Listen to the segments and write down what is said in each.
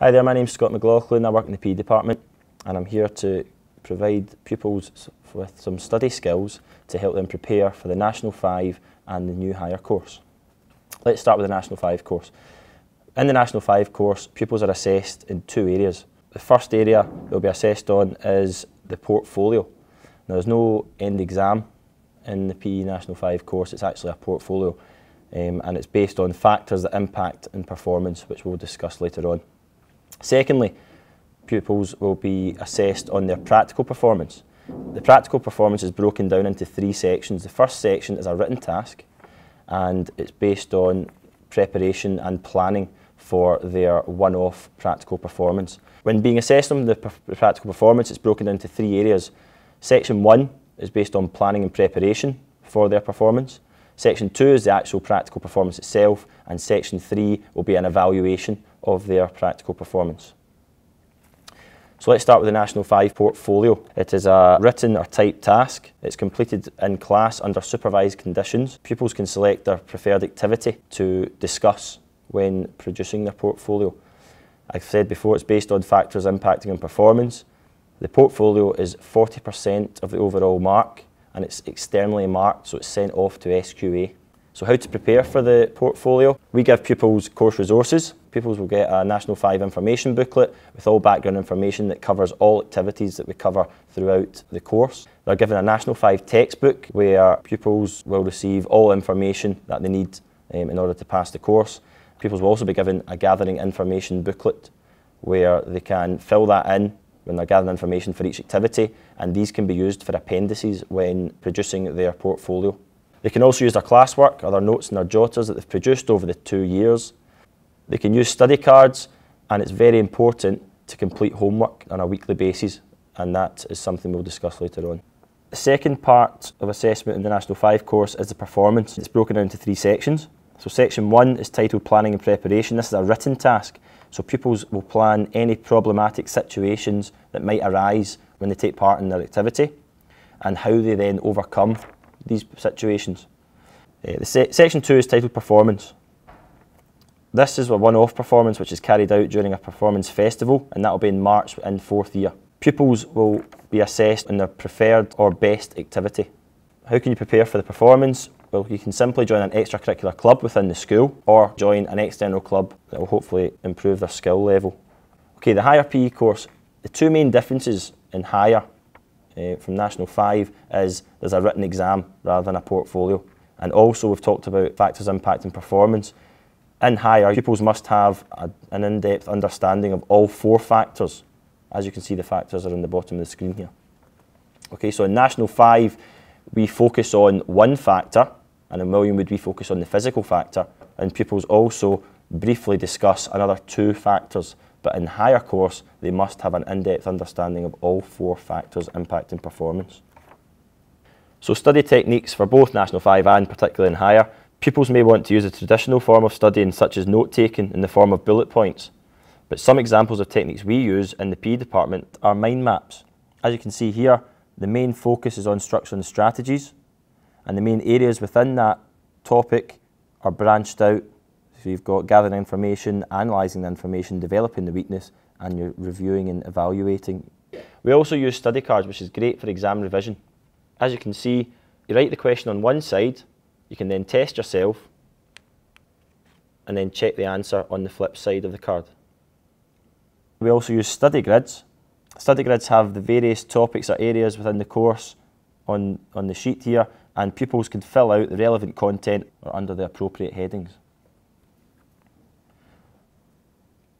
Hi there, my name's Scott McLaughlin. I work in the PE department and I'm here to provide pupils with some study skills to help them prepare for the National 5 and the New Higher course. Let's start with the National 5 course. In the National 5 course, pupils are assessed in two areas. The first area they'll be assessed on is the portfolio. Now, there's no end exam in the PE National 5 course, it's actually a portfolio and it's based on factors that impact in performance, which we'll discuss later on. Secondly, pupils will be assessed on their practical performance. The practical performance is broken down into three sections. The first section is a written task and it's based on preparation and planning for their one-off practical performance. When being assessed on the practical performance, it's broken into three areas. Section 1 is based on planning and preparation for their performance. Section 2 is the actual practical performance itself, and Section 3 will be an evaluation of their practical performance. So let's start with the National 5 portfolio. It is a written or typed task. It's completed in class under supervised conditions. Pupils can select their preferred activity to discuss when producing their portfolio. I've said before, it's based on factors impacting on performance. The portfolio is 40% of the overall mark and it's externally marked, so it's sent off to SQA. So how to prepare for the portfolio? We give pupils course resources. Pupils will get a National 5 information booklet with all background information that covers all activities that we cover throughout the course. They're given a National 5 textbook where pupils will receive all information that they need in order to pass the course. Pupils will also be given a gathering information booklet where they can fill that in when they're gathering information for each activity, and these can be used for appendices when producing their portfolio. They can also use their classwork or their notes and their jotters that they've produced over the 2 years. They can use study cards, and it's very important to complete homework on a weekly basis, and that is something we'll discuss later on. The second part of assessment in the National 5 course is the performance. It's broken down into three sections. So Section 1 is titled Planning and Preparation. This is a written task, so pupils will plan any problematic situations that might arise when they take part in their activity and how they then overcome these situations. Section 2 is titled Performance. This is a one-off performance which is carried out during a performance festival, and that will be in March in 4th year. Pupils will be assessed on their preferred or best activity. How can you prepare for the performance? Well, you can simply join an extracurricular club within the school or join an external club that will hopefully improve their skill level. Okay, the Higher PE course, the two main differences in Higher from National 5 is there's a written exam rather than a portfolio. And also we've talked about factors impacting performance. In Higher, pupils must have an in-depth understanding of all 4 factors. As you can see, the factors are on the bottom of the screen here. Okay, so in National 5, we focus on one factor, and in William Wood we focus on the physical factor, and pupils also briefly discuss another 2 factors, but in Higher course they must have an in-depth understanding of all 4 factors impacting performance. So study techniques for both National 5 and particularly in Higher. Pupils may want to use a traditional form of studying such as note-taking in the form of bullet points, but some examples of techniques we use in the PE department are mind maps. As you can see here, the main focus is on structure and strategies, and the main areas within that topic are branched out. So you've got gathering information, analysing the information, developing the weakness, and you're reviewing and evaluating. We also use study cards, which is great for exam revision. As you can see, you write the question on one side, you can then test yourself, and then check the answer on the flip side of the card. We also use study grids. Study grids have the various topics or areas within the course on the sheet here, and pupils can fill out the relevant content or under the appropriate headings.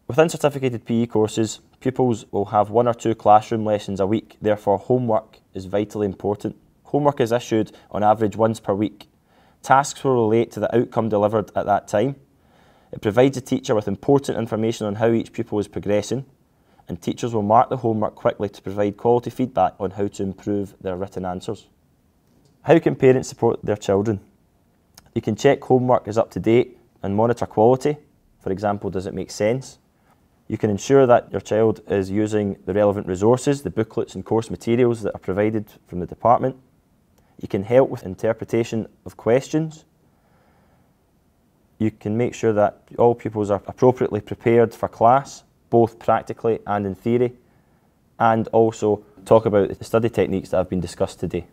Within certificated PE courses, pupils will have 1 or 2 classroom lessons a week, therefore homework is vitally important. Homework is issued on average once per week. Tasks will relate to the outcome delivered at that time. It provides the teacher with important information on how each pupil is progressing, and teachers will mark the homework quickly to provide quality feedback on how to improve their written answers. How can parents support their children? You can check homework is up to date and monitor quality. For example, does it make sense? You can ensure that your child is using the relevant resources, the booklets and course materials that are provided from the department. You can help with interpretation of questions. You can make sure that all pupils are appropriately prepared for class, both practically and in theory, and also talk about the study techniques that have been discussed today.